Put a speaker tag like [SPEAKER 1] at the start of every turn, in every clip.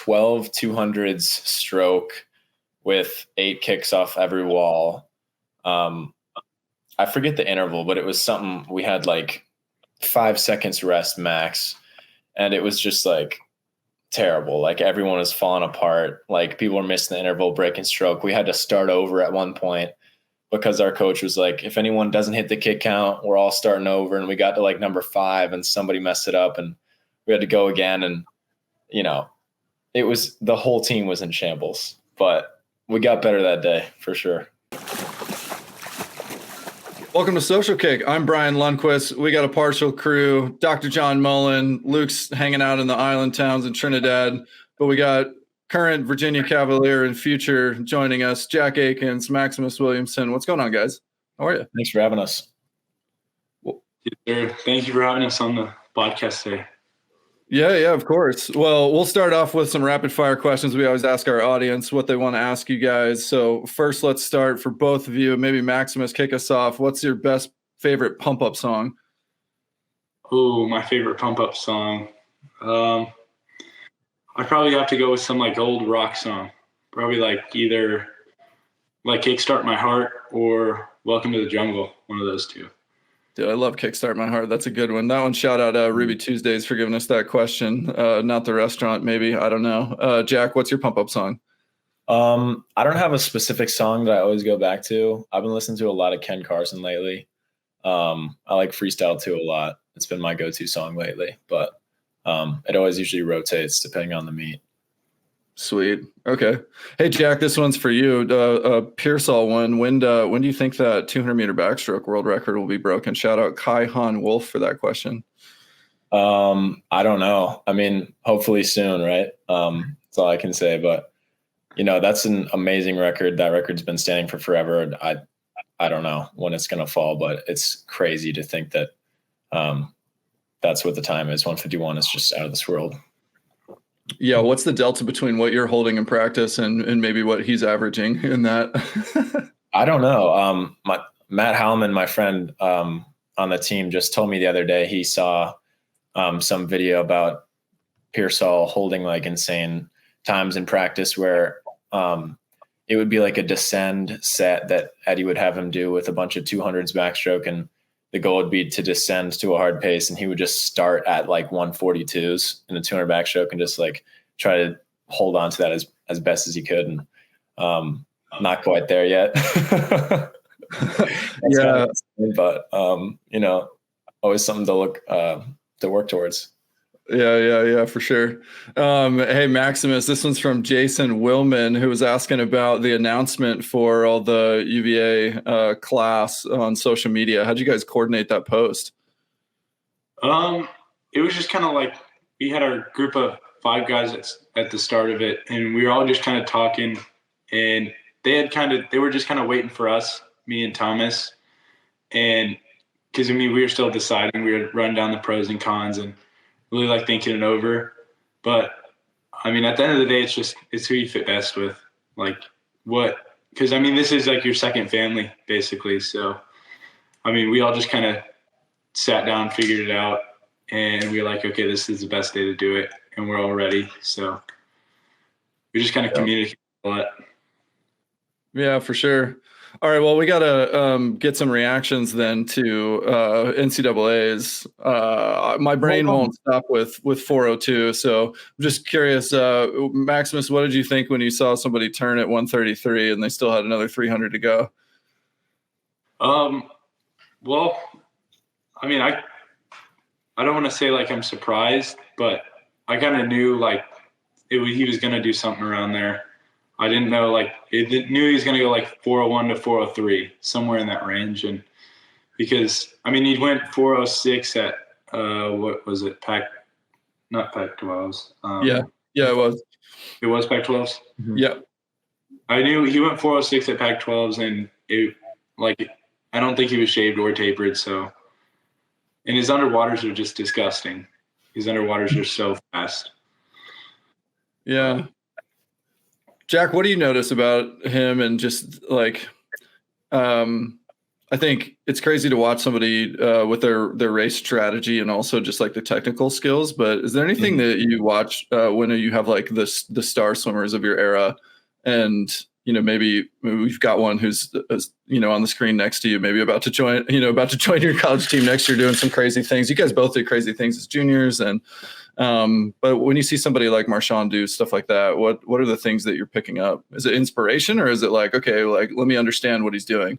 [SPEAKER 1] 12 200s stroke with 8 kicks off every wall. I forget the interval, but it was something, we had like 5 seconds rest max. And it was just like terrible. Like everyone was falling apart. Like people were missing the interval, breaking stroke. We had to start over at one point because our coach was like, if anyone doesn't hit the kick count, we're all starting over. And we got to like number 5 and somebody messed it up and we had to go again. And, you know, it was, the whole team was in shambles, but we got better that day for sure.
[SPEAKER 2] Welcome to Social Kick. I'm Brian Lundquist. We got a partial crew. Dr. John Mullen. Luke's hanging out in the island towns in Trinidad. But we got current Virginia Cavalier and future joining us, Jack Aikins, Maximus Williamson. What's going on, guys? How are you?
[SPEAKER 1] Thanks for having us.
[SPEAKER 3] Thank you for having us on the podcast today.
[SPEAKER 2] Yeah, of course. Well, we'll start off with some rapid fire questions. We always ask our audience what they want to ask you guys. So first, let's start for both of you. Maybe Maximus, kick us off. What's your best favorite pump up song?
[SPEAKER 3] Oh, my favorite pump up song. I probably have to go with some like old rock song. Probably like either like Kickstart My Heart or Welcome to the Jungle. One of those two.
[SPEAKER 2] Dude, I love Kickstart My Heart. That's a good one. That one, shout out Ruby Tuesdays for giving us that question. Not the restaurant, maybe. I don't know. Jack, what's your pump-up song?
[SPEAKER 1] I don't have a specific song that I always go back to. I've been listening to a lot of Ken Carson lately. I like Freestyle 2 a lot. It's been my go-to song lately, but it always usually rotates depending on the meet.
[SPEAKER 2] Sweet. Okay. Hey, Jack, this one's for you. Pearsall one. When do you think that 200-meter backstroke world record will be broken? Shout out Kai Han Wolf for that question.
[SPEAKER 1] I don't know. I mean, hopefully soon, right? That's all I can say. But, you know, that's an amazing record. That record's been standing for forever. I don't know when it's going to fall, but it's crazy to think that that's what the time is. 151 is just out of this world.
[SPEAKER 2] Yeah, what's the delta between what you're holding in practice and maybe what he's averaging in that?
[SPEAKER 1] I don't know. Matt Hallman, my friend on the team, just told me the other day he saw some video about Pearsall holding like insane times in practice where it would be like a descend set that Eddie would have him do with a bunch of 200s backstroke, and the goal would be to descend to a hard pace, and he would just start at like 142s in a 200 backstroke and just like try to hold on to that as best as he could. And not quite there yet.
[SPEAKER 2] Yeah.
[SPEAKER 1] But you know, always something to work towards.
[SPEAKER 2] Yeah, for sure. Hey, Maximus, this one's from Jason Willman, who was asking about the announcement for all the UVA class on social media. How'd you guys coordinate that post?
[SPEAKER 3] It was just kind of like we had our group of 5 guys at the start of it, and we were all just kind of talking, and they were just kind of waiting for us, me and Thomas, and because we were still deciding, we were running down the pros and cons and really like thinking it over. But I mean, at the end of the day, it's who you fit best with. Like because I mean, this is like your second family basically. So, I mean, we all just kind of sat down, figured it out, and we were like, okay, this is the best day to do it. And we're all ready. So we just kind of communicate a lot.
[SPEAKER 2] Yeah, for sure. All right, well, we got to get some reactions then to NCAAs. My brain won't stop with 402, so I'm just curious, Maximus, what did you think when you saw somebody turn at 133 and they still had another 300 to go?
[SPEAKER 3] Well, I mean, I don't want to say like I'm surprised, but I kind of knew like he was going to do something around there. I didn't know, knew he was going to go like 401 to 403, somewhere in that range. And because, I mean, he went 406 at, what was it? Not Pac-12s.
[SPEAKER 2] Yeah, it was.
[SPEAKER 3] It was Pac-12s?
[SPEAKER 2] Mm-hmm. Yeah.
[SPEAKER 3] I knew he went 406 at Pac-12s, and I don't think he was shaved or tapered. So, and his underwaters are just disgusting. His underwaters are so fast.
[SPEAKER 2] Yeah. Jack, what do you notice about him and just like, I I think it's crazy to watch somebody with their race strategy and also just like the technical skills. But is there anything that you watch when you have like the star swimmers of your era, and maybe we've got one who's on the screen next to you, maybe about to join your college team next year, doing some crazy things. You guys both did crazy things as juniors, and but when you see somebody like Marshawn do stuff like that, what are the things that you're picking up? Is it inspiration, or is it like, okay, like let me understand what he's doing?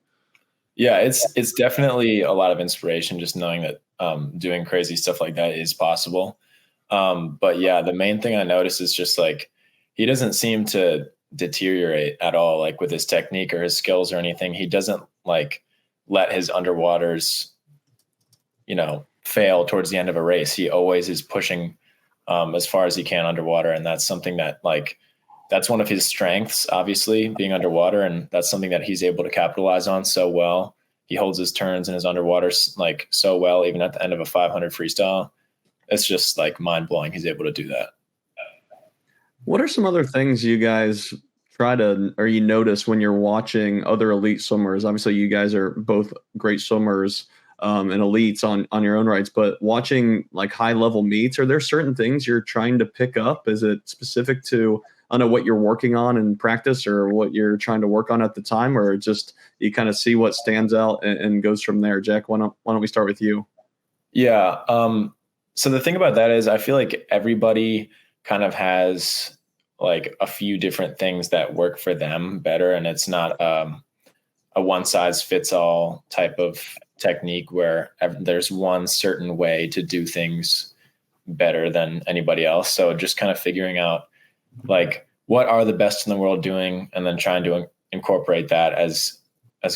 [SPEAKER 1] Yeah, it's definitely a lot of inspiration just knowing that doing crazy stuff like that is possible. But yeah, the main thing I notice is just like he doesn't seem to deteriorate at all, like with his technique or his skills or anything. He doesn't like let his underwaters, fail towards the end of a race. He always is pushing as far as he can underwater, and that's something that that's one of his strengths, obviously, being underwater. And that's something that he's able to capitalize on so well. He holds his turns and his underwater like so well, even at the end of a 500 freestyle. It's just like mind blowing. He's able to do that.
[SPEAKER 4] What are some other things you guys you notice when you're watching other elite swimmers? Obviously you guys are both great swimmers and elites on your own rights, but watching like high level meets, are there certain things you're trying to pick up? Is it specific to what you're working on in practice or what you're trying to work on at the time, or just you kind of see what stands out and goes from there? Jack, why don't we start with you?
[SPEAKER 1] Yeah. So the thing about that is I feel like everybody kind of has like a few different things that work for them better. And it's not a one size fits all type of technique where there's one certain way to do things better than anybody else. So just kind of figuring out like what are the best in the world doing, and then trying to incorporate that as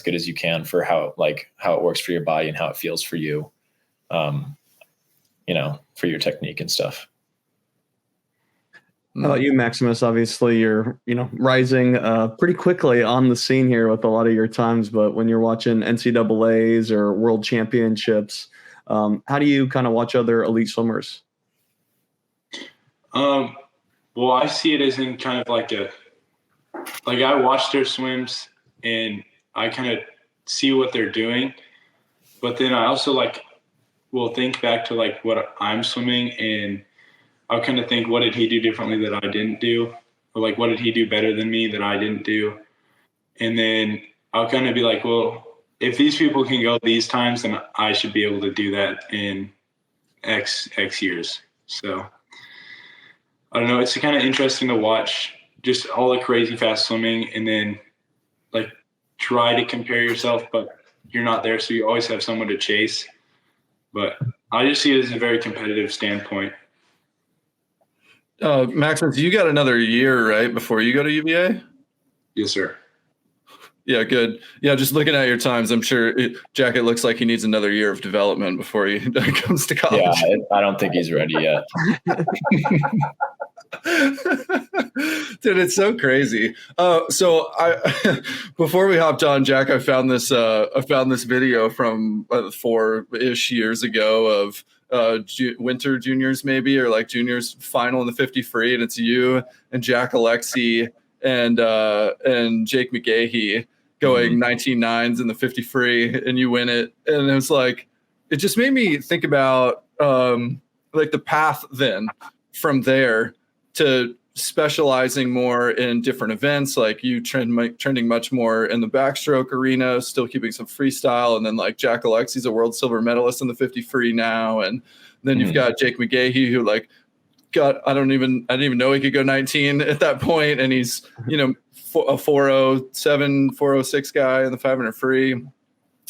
[SPEAKER 1] good as you can for how it works for your body and how it feels for you, for your technique and stuff.
[SPEAKER 4] How about you, Maximus? Obviously you're, rising pretty quickly on the scene here with a lot of your times, but when you're watching NCAAs or world championships, how do you kind of watch other elite swimmers?
[SPEAKER 3] Well, I see it as in kind of like I watch their swims and I kind of see what they're doing, but then I also will think back to like what I'm swimming, and I'll kind of think, what did he do differently that I didn't do? Or like, what did he do better than me that I didn't do? And then I'll kind of be like, well, if these people can go these times, then I should be able to do that in X years. So I don't know. It's kind of interesting to watch just all the crazy fast swimming and then like try to compare yourself, but you're not there. So you always have someone to chase. But I just see it as a very competitive standpoint.
[SPEAKER 2] Maximus, you got another year, right, before you go to UVA?
[SPEAKER 3] Yes, sir.
[SPEAKER 2] Yeah, good. Yeah, just looking at your times, I'm sure Jack, it looks like he needs another year of development before he comes to college.
[SPEAKER 1] Yeah, I don't think he's ready yet.
[SPEAKER 2] Dude, it's so crazy. So I before we hopped on, Jack, I found this video from 4-ish years ago of winter juniors, maybe, or like juniors final in the 50 free, and it's you and Jack Alexi and Jake McGahee going 19.9s in the 50 free, and you win it. And it was like, it just made me think about like the path then from there to specializing more in different events, like you trending much more in the backstroke arena, still keeping some freestyle. And then like Jack Alexi's a world silver medalist in the 50 free now. And then you've got Jake McGahee, who like I didn't even know he could go 19 at that point. And he's, a 407, 406 guy in the 500 free.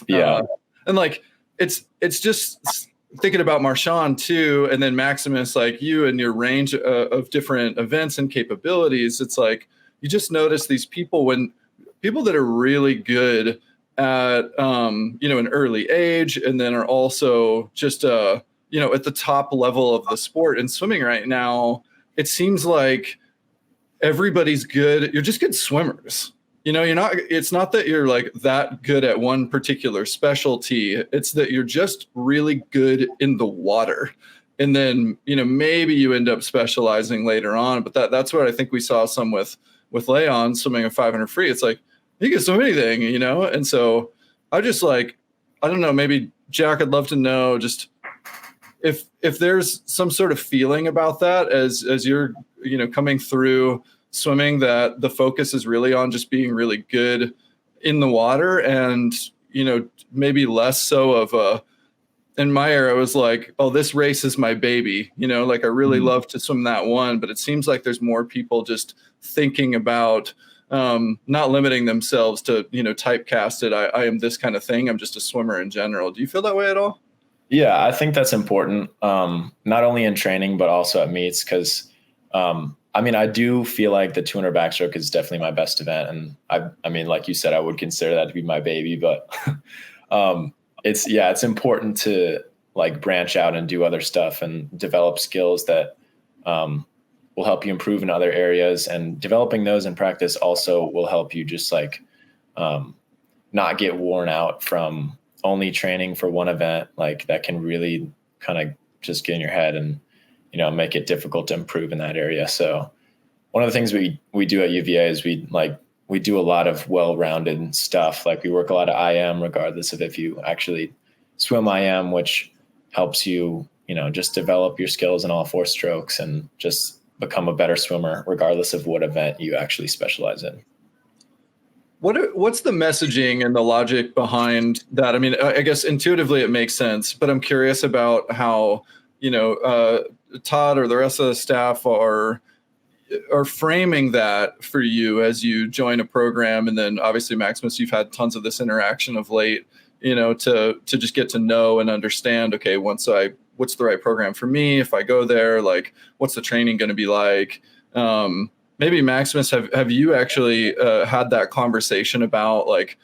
[SPEAKER 1] Yeah.
[SPEAKER 2] And like, it's just thinking about Marshawn too. And then Maximus, like you and your range of different events and capabilities. It's like, you just notice these people that are really good at, an early age, and then are also just, at the top level of the sport and swimming right now. It seems like everybody's good. You're just good swimmers. It's not that you're like that good at one particular specialty. It's that you're just really good in the water. And then, maybe you end up specializing later on, but that's what I think we saw some with Leon swimming a 500 free. It's like, he can swim anything, And so I just like, I don't know, maybe Jack, I'd love to know just if there's some sort of feeling about that as you're, coming through swimming, that the focus is really on just being really good in the water, and, maybe less so of in my era, it was like, oh, this race is my baby, like I really love to swim that one, but it seems like there's more people just thinking about not limiting themselves to, typecasted, I am this kind of thing, I'm just a swimmer in general. Do you feel that way at all?
[SPEAKER 1] Yeah, I think that's important, not only in training, but also at meets, because, I do feel like the 200 backstroke is definitely my best event. And I mean, like you said, I would consider that to be my baby, but it's important to like branch out and do other stuff and develop skills that will help you improve in other areas. And developing those in practice also will help you just like not get worn out from only training for one event. Like that can really kind of just get in your head and, make it difficult to improve in that area. So one of the things we do at UVA is we do a lot of well-rounded stuff. Like we work a lot of IM, regardless of if you actually swim IM, which helps you, just develop your skills in all four strokes and just become a better swimmer, regardless of what event you actually specialize in.
[SPEAKER 2] What's the messaging and the logic behind that? I mean, I guess intuitively it makes sense, but I'm curious about how, Todd or the rest of the staff are framing that for you as you join a program. And then obviously, Maximus, you've had tons of this interaction of late, to just get to know and understand, okay, what's the right program for me? If I go there, like, what's the training going to be like? Maybe Maximus, have you actually had that conversation about like,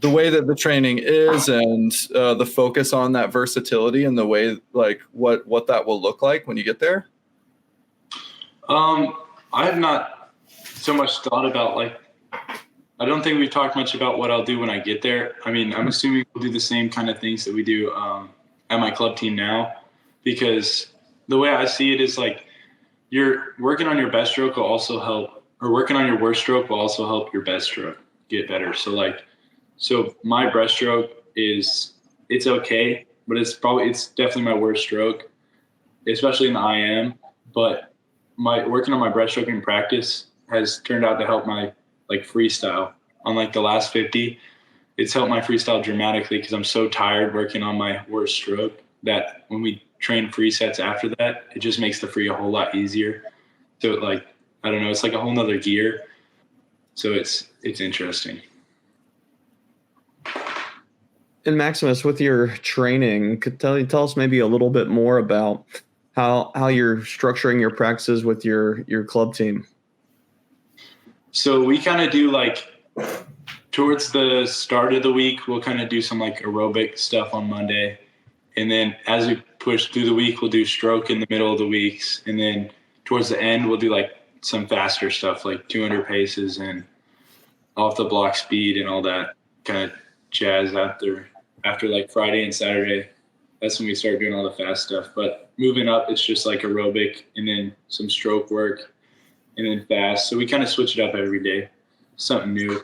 [SPEAKER 2] the way that the training is and the focus on that versatility and the way like what that will look like when you get there?
[SPEAKER 3] I have not so much thought about like, I don't think we've talked much about what I'll do when I get there. I mean, I'm assuming we'll do the same kind of things that we do at my club team now, because the way I see it is like you're working on your best stroke will also help, or working on your worst stroke will also help your best stroke get better. So my breaststroke it's okay, but it's definitely my worst stroke, especially in the IM. But my working on my breaststroke in practice has turned out to help my like freestyle on like the last 50. It's helped my freestyle dramatically because I'm so tired working on my worst stroke that when we train free sets after that, it just makes the free a whole lot easier. So like, I don't know, it's like a whole nother gear. So it's interesting.
[SPEAKER 4] And Maximus, with your training, could tell us maybe a little bit more about how you're structuring your practices with your club team.
[SPEAKER 3] So we kind of do like towards the start of the week, we'll kind of do some like aerobic stuff on Monday. And then as we push through the week, we'll do stroke in the middle of the weeks. And then towards the end, we'll do like some faster stuff like 200 paces and off the block speed and all that kind of jazz after like Friday and Saturday. That's when we start doing all the fast stuff. But moving up, it's just like aerobic and then some stroke work and then fast. So we kind of switch it up every day, something new.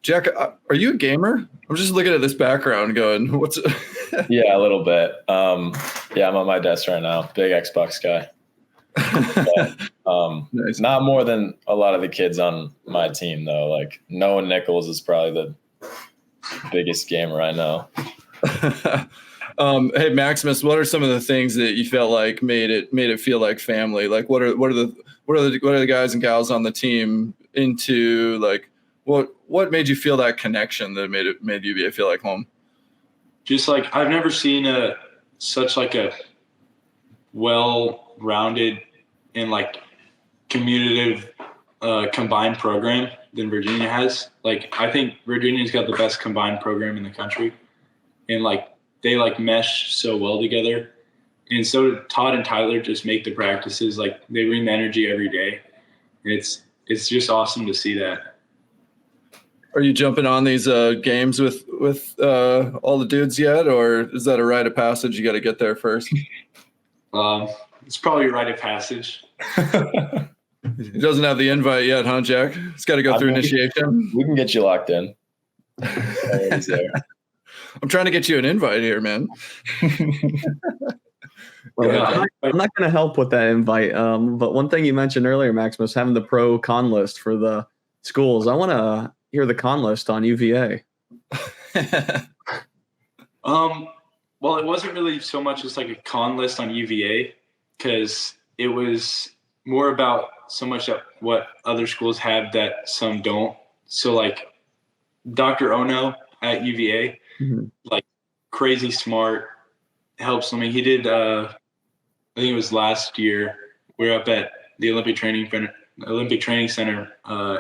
[SPEAKER 2] Jack, are you a gamer? I'm just looking at this background going, what's it?
[SPEAKER 1] Yeah, a little bit. Yeah, I'm on my desk right now. Big Xbox guy. But,
[SPEAKER 2] nice.
[SPEAKER 1] Not more than a lot of the kids on my team, though. Like Noah Nichols is probably the biggest gamer I know.
[SPEAKER 2] Hey Maximus, what are some of the things that you felt like made it feel like family? Like what are the guys and gals on the team into? Like what made you feel that connection that made you feel like home?
[SPEAKER 3] Just like I've never seen such like a well-rounded and like commutative combined program than Virginia has. Like I think Virginia's got the best combined program in the country, and like they like mesh so well together. And so Todd and Tyler just make the practices, like they bring the energy every day. It's just awesome to see that.
[SPEAKER 2] Are you jumping on these games with all the dudes yet, or is that a rite of passage? You got to get there first.
[SPEAKER 3] It's probably a rite of passage.
[SPEAKER 2] He doesn't have the invite yet, huh, Jack? It's got to go through initiation.
[SPEAKER 1] We can get you locked in.
[SPEAKER 2] I'm trying to get you an invite here, man.
[SPEAKER 4] Well, I'm not going to help with that invite. But one thing you mentioned earlier, Maximus, having the pro con list for the schools. I want to hear the con list on UVA.
[SPEAKER 3] Well, it wasn't really so much as like a con list on UVA, because it was more about so much of what other schools have that some don't. So like Dr. Ono at UVA, like crazy smart, helps swimming. He did, I think it was last year, we were up at the Olympic Training Center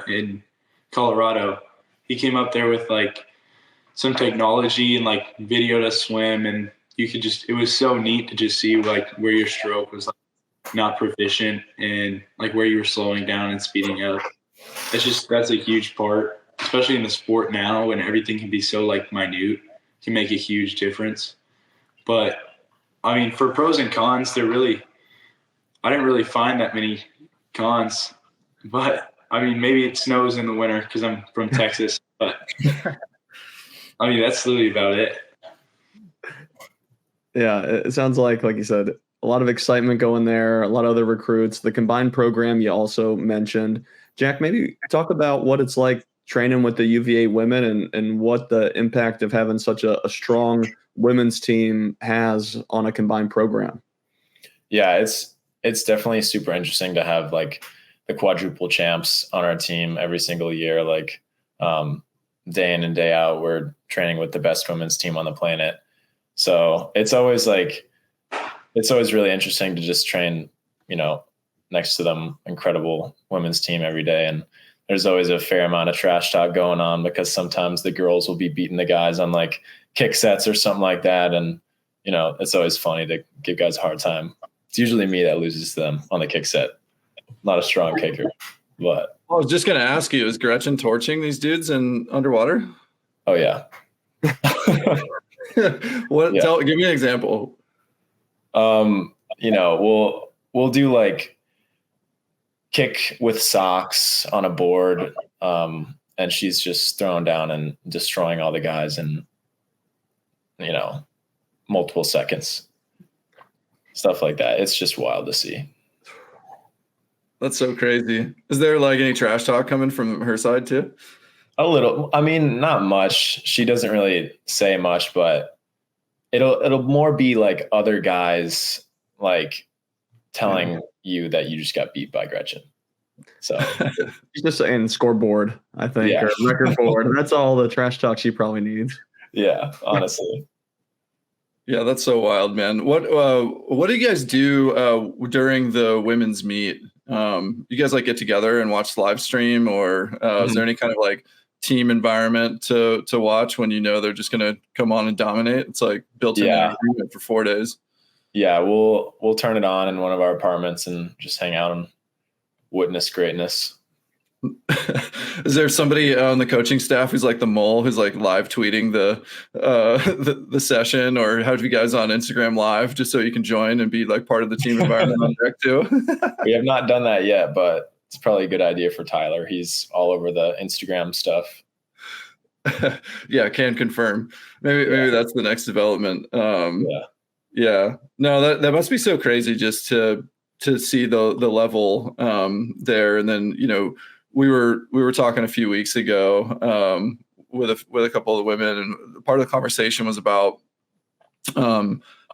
[SPEAKER 3] in Colorado. He came up there with like some technology and like videoed us swim, and you could just, it was so neat to just see like where your stroke was like not proficient and like where you were slowing down and speeding up. That's a huge part, especially in the sport now when everything can be so like minute, can make a huge difference. But I mean, for pros and cons, I didn't really find that many cons, but I mean, maybe it snows in the winter because I'm from Texas, but I mean, that's literally about it.
[SPEAKER 4] Yeah, it sounds like you said, a lot of excitement going there, a lot of other recruits. The combined program you also mentioned. Jack, maybe talk about what it's like training with the UVA women and what the impact of having such a strong women's team has on a combined program.
[SPEAKER 1] Yeah, it's definitely super interesting to have like the quadruple champs on our team every single year. Like day in and day out, we're training with the best women's team on the planet. So it's always really interesting to just train, next to them incredible women's team every day. And there's always a fair amount of trash talk going on because sometimes the girls will be beating the guys on like kick sets or something like that. And, it's always funny to give guys a hard time. It's usually me that loses to them on the kick set. Not a strong kicker, but.
[SPEAKER 2] I was just going to ask you, is Gretchen torching these dudes in underwater?
[SPEAKER 1] Oh yeah.
[SPEAKER 2] What? Yeah. Give me an example.
[SPEAKER 1] We'll do like kick with socks on a board, and she's just throwing down and destroying all the guys in, multiple seconds. Stuff like that. It's just wild to see.
[SPEAKER 2] That's so crazy. Is there like any trash talk coming from her side too?
[SPEAKER 1] A little. I mean, not much. She doesn't really say much, but it'll more be like other guys like telling you that you just got beat by Gretchen. So
[SPEAKER 4] she's just saying scoreboard, I think, or record board. That's all the trash talk she probably needs.
[SPEAKER 1] Yeah, honestly.
[SPEAKER 2] Yeah, that's so wild, man. What do you guys do during the women's meet? You guys like get together and watch the live stream, or is there any kind of like team environment to watch when they're just gonna come on and dominate? It's like built in agreement for 4 days.
[SPEAKER 1] Yeah, we'll turn it on in one of our apartments and just hang out and witness greatness.
[SPEAKER 2] Is there somebody on the coaching staff who's like the mole who's like live tweeting the session, or have you guys on Instagram live just so you can join and be like part of the team environment on deck too?
[SPEAKER 1] We have not done that yet, but it's probably a good idea for Tyler. He's all over the Instagram stuff.
[SPEAKER 2] Yeah, can confirm. Maybe that's the next development. Yeah. No, that must be so crazy just to see the level there. And then, we were talking a few weeks ago with a couple of women, and part of the conversation was about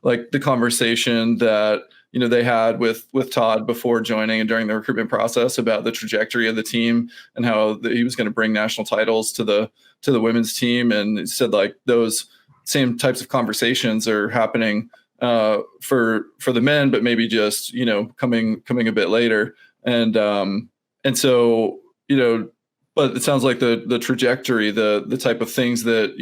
[SPEAKER 2] like the conversation that they had with Todd before joining and during the recruitment process about the trajectory of the team and how he was going to bring national titles to the women's team. And it said like those same types of conversations are happening for the men, but maybe just coming a bit later. And so but it sounds like the trajectory, the type of things that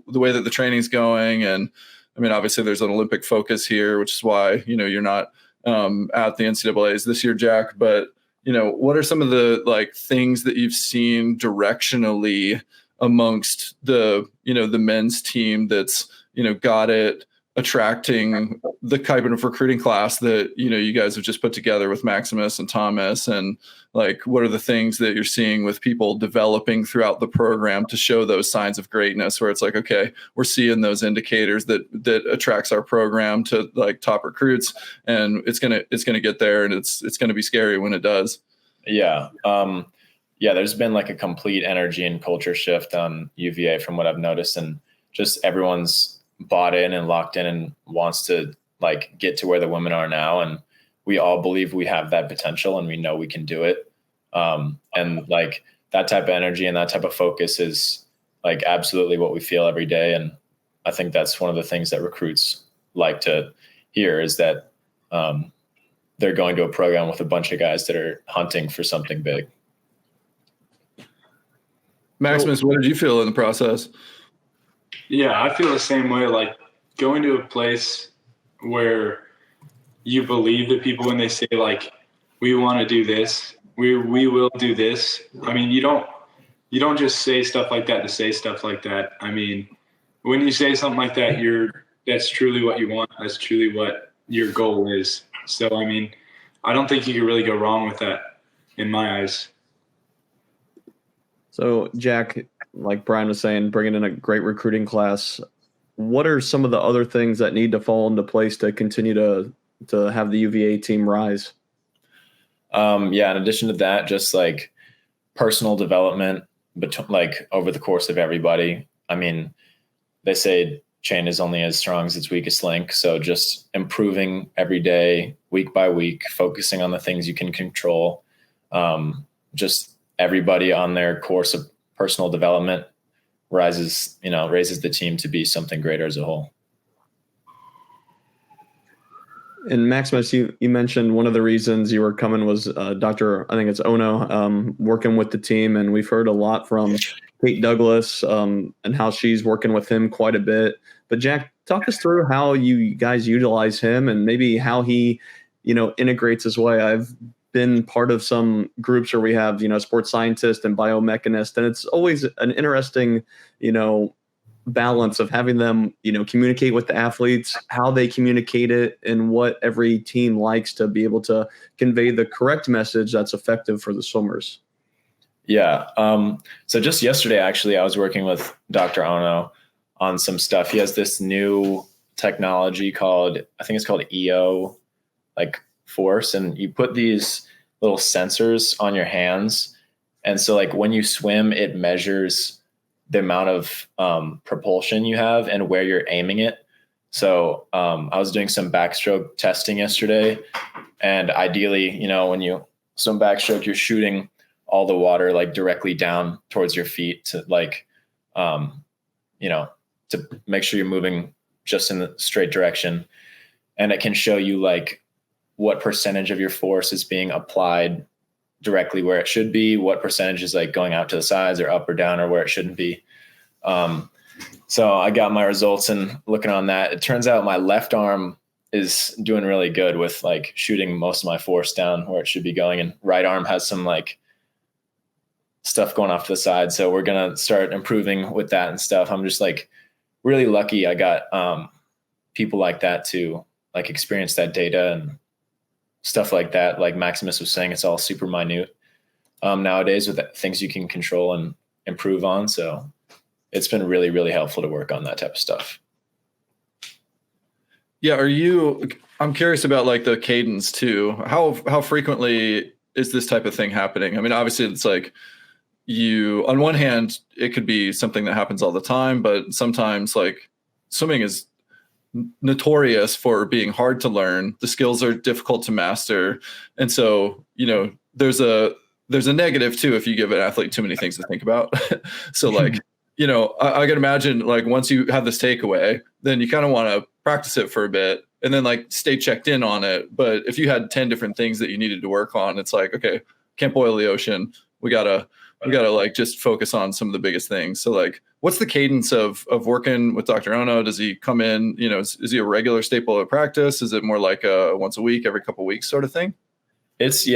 [SPEAKER 2] the way that the training's going, and I mean obviously there's an Olympic focus here, which is why you're not at the NCAAs this year, Jack. But what are some of the like things that you've seen directionally amongst the the men's team that's got it attracting the type of recruiting class that, you guys have just put together with Maximus and Thomas? And like, what are the things that you're seeing with people developing throughout the program to show those signs of greatness, where it's like, okay, we're seeing those indicators that attracts our program to like top recruits, and it's going to get there, and it's going to be scary when it does.
[SPEAKER 1] Yeah. There's been like a complete energy and culture shift on UVA from what I've noticed, and just everyone's bought in and locked in and wants to like get to where the women are now. And we all believe we have that potential and we know we can do it. And like that type of energy and that type of focus is like absolutely what we feel every day. And I think that's one of the things that recruits like to hear, is that they're going to a program with a bunch of guys that are hunting for something big.
[SPEAKER 2] Maximus, what did you feel in the process?
[SPEAKER 3] Yeah, I feel the same way. Like going to a place where you believe the people when they say like, we want to do this, we will do this. I mean, you don't just say stuff like that to say stuff like that. I mean, when you say something like that, that's truly what you want. That's truly what your goal is. So, I mean, I don't think you can really go wrong with that in my eyes.
[SPEAKER 4] So, Jack, like Brian was saying, bringing in a great recruiting class, what are some of the other things that need to fall into place to continue to have the UVA team rise?
[SPEAKER 1] In addition to that, just like personal development, like over the course of everybody. I mean, they say chain is only as strong as its weakest link. So just improving every day, week by week, focusing on the things you can control. Just everybody on their course of personal development raises the team to be something greater as a whole.
[SPEAKER 4] And Maximus, you mentioned one of the reasons you were coming was Dr. I think it's Ono, working with the team. And we've heard a lot from Kate Douglas and how she's working with him quite a bit. But Jack, talk us through how you guys utilize him and maybe how he, integrates his way. I've been part of some groups where we have, sports scientists and biomechanists, and it's always an interesting, balance of having them, communicate with the athletes, how they communicate it, and what every team likes to be able to convey the correct message that's effective for the swimmers.
[SPEAKER 1] Yeah. So just yesterday, actually, I was working with Dr. Ono on some stuff. He has this new technology called EO, like force, and you put these little sensors on your hands. And so like when you swim, it measures the amount of propulsion you have and where you're aiming it. So I was doing some backstroke testing yesterday, and ideally, when you swim backstroke, you're shooting all the water like directly down towards your feet to like, to make sure you're moving just in the straight direction. And it can show you like what percentage of your force is being applied directly where it should be, what percentage is like going out to the sides or up or down or where it shouldn't be. So I got my results, and looking on that, it turns out my left arm is doing really good with like shooting most of my force down where it should be going. And right arm has some like stuff going off to the side. So we're going to start improving with that and stuff. I'm just like really lucky I got people like that to like experience that data and stuff like that. Like Maximus was saying, it's all super minute nowadays with things you can control and improve on. So it's been really, really helpful to work on that type of stuff.
[SPEAKER 2] Yeah. I'm curious about like the cadence too. How frequently is this type of thing happening? I mean, obviously it's like on one hand, it could be something that happens all the time, but sometimes like swimming is notorious for being hard to learn. The skills are difficult to master. And so, there's a negative too, if you give an athlete too many things to think about. So like, I can imagine like once you have this takeaway, then you kind of want to practice it for a bit and then like stay checked in on it. But if you had 10 different things that you needed to work on, it's like, okay, can't boil the ocean. We gotta like just focus on some of the biggest things. So like, what's the cadence of working with Dr. Ono? Does he come in, is he a regular staple of practice? Is it more like a once a week, every couple of weeks sort of thing?
[SPEAKER 1] It's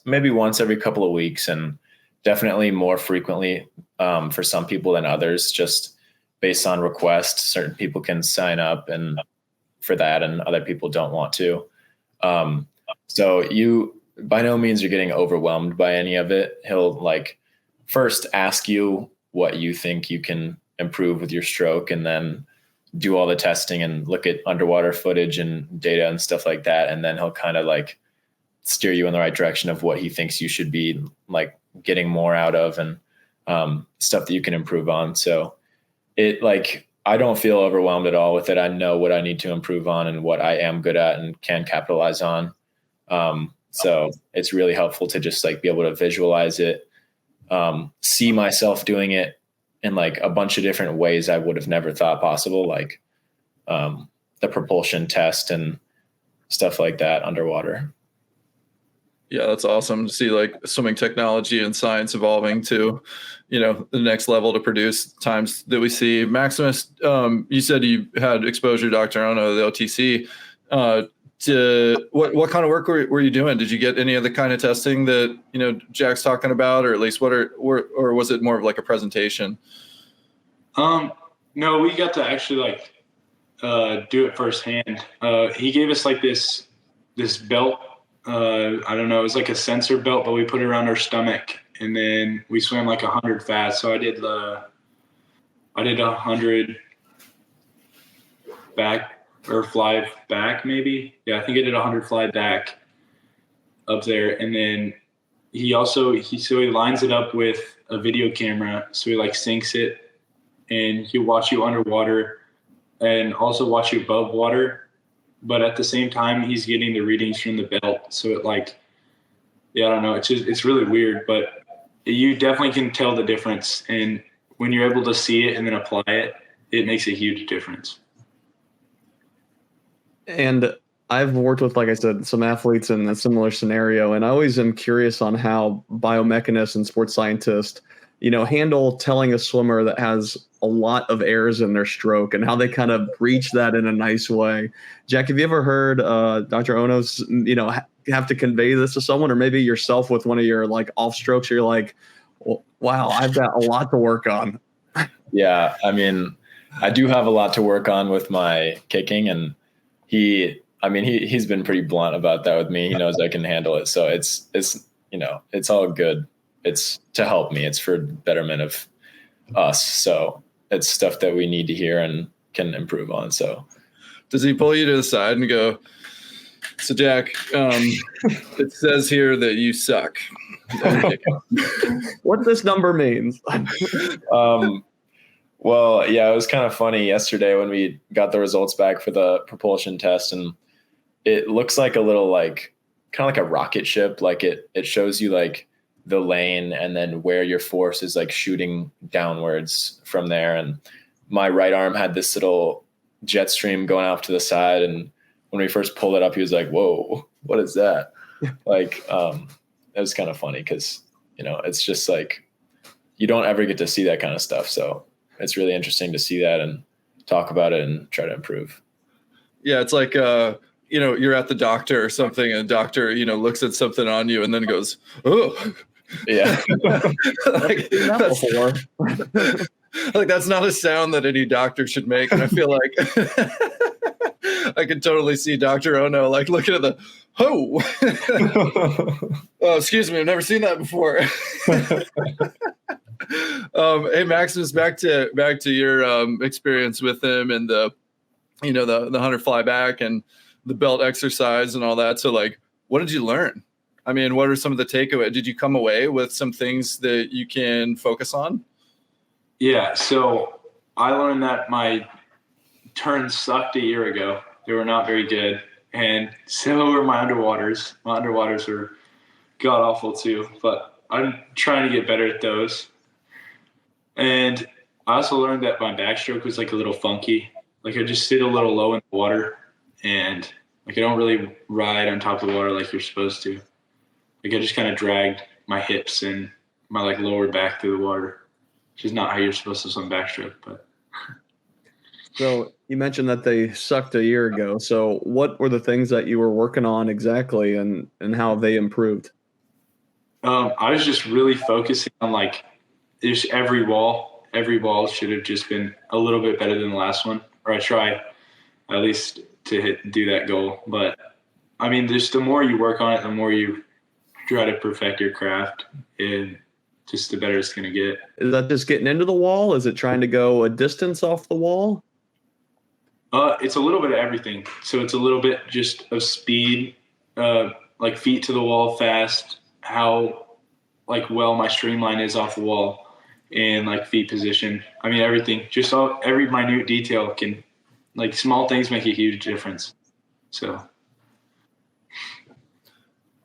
[SPEAKER 1] maybe once every couple of weeks, and definitely more frequently for some people than others, just based on request. Certain people can sign up and for that, and other people don't want to. So you by no means are getting overwhelmed by any of it. He'll like first ask you what you think you can improve with your stroke, and then do all the testing and look at underwater footage and data and stuff like that. And then he'll kind of like steer you in the right direction of what he thinks you should be like getting more out of, and stuff that you can improve on. So it like, I don't feel overwhelmed at all with it. I know what I need to improve on and what I am good at and can capitalize on. So it's really helpful to just like be able to visualize it, see myself doing it in like a bunch of different ways I would have never thought possible, like the propulsion test and stuff like that underwater.
[SPEAKER 2] Yeah, that's awesome to see like swimming technology and science evolving to, the next level to produce times that we see. Maximus, you said you had exposure to Dr. Ono, the OTC. What kind of work were you doing? Did you get any of the kind of testing that Jack's talking about, or at least or was it more of like a presentation?
[SPEAKER 3] No, we got to actually do it firsthand. He gave us like this belt. I don't know, it was like a sensor belt, but we put it around our stomach, and then we swam like 100 fast. So I did 100 back or fly back, maybe. Yeah, I think I did 100 fly back up there. And then he lines it up with a video camera. So he like syncs it, and he'll watch you underwater and also watch you above water. But at the same time, he's getting the readings from the belt. So it I don't know. It's really weird, but you definitely can tell the difference. And when you're able to see it and then apply it, it makes a huge difference.
[SPEAKER 4] And I've worked with, like I said, some athletes in a similar scenario, and I always am curious on how biomechanists and sports scientists, handle telling a swimmer that has a lot of errors in their stroke and how they kind of breach that in a nice way. Jack, have you ever heard Dr. Ono's, have to convey this to someone, or maybe yourself with one of your like off strokes? You're like, well, wow, I've got a lot to work on.
[SPEAKER 1] Yeah. I mean, I do have a lot to work on with my kicking, and he's been pretty blunt about that with me. He knows I can handle it. So it's all good. It's to help me. It's for betterment of us. So it's stuff that we need to hear and can improve on. So
[SPEAKER 2] does he pull you to the side and go, so Jack, it says here that you suck.
[SPEAKER 4] What this number means?
[SPEAKER 1] Well, yeah, it was kind of funny yesterday when we got the results back for the propulsion test, and it looks like a little like kind of like a rocket ship. Like it shows you like the lane and then where your force is like shooting downwards from there. And my right arm had this little jet stream going off to the side. And when we first pulled it up, he was like, whoa, what is that? Like, it was kind of funny because, it's just like, you don't ever get to see that kind of stuff. So it's really interesting to see that and talk about it and try to improve.
[SPEAKER 2] Yeah. It's like, you're at the doctor or something, and the doctor, looks at something on you and then goes, oh,
[SPEAKER 1] yeah.
[SPEAKER 2] like that's not a sound that any doctor should make. And I feel like I could totally see Dr. Ono like looking at the oh, excuse me, I've never seen that before. Hey Maximus, back to your experience with him and the 100 fly back and the belt exercise and all that. So like, what did you learn? I mean, what are some of the takeaways? Did you come away with some things that you can focus on? Yeah.
[SPEAKER 3] So I learned that my turns sucked a year ago. They were not very good. And so were my underwaters. My underwaters were god awful too, but I'm trying to get better at those. And I also learned that my backstroke was like a little funky. Like I just sit a little low in the water, and like I don't really ride on top of the water like you're supposed to. Like I just kind of dragged my hips and my like lower back through the water, which is not how you're supposed to swim backstroke. But
[SPEAKER 4] so you mentioned that they sucked a year ago. So what were the things that you were working on exactly, and how have they improved?
[SPEAKER 3] I was just really focusing on like just every wall. Every wall should have just been a little bit better than the last one, or I try at least to do that goal. But I mean, just the more you work on it, the more you try to perfect your craft, and just the better it's going to get.
[SPEAKER 4] Is that just getting into the wall? Is it trying to go a distance off the wall?
[SPEAKER 3] It's a little bit of everything. So it's a little bit just of speed, like feet to the wall fast, how like well my streamline is off the wall, and like feet position. I mean, everything, just every minute detail can, like small things make a huge difference. So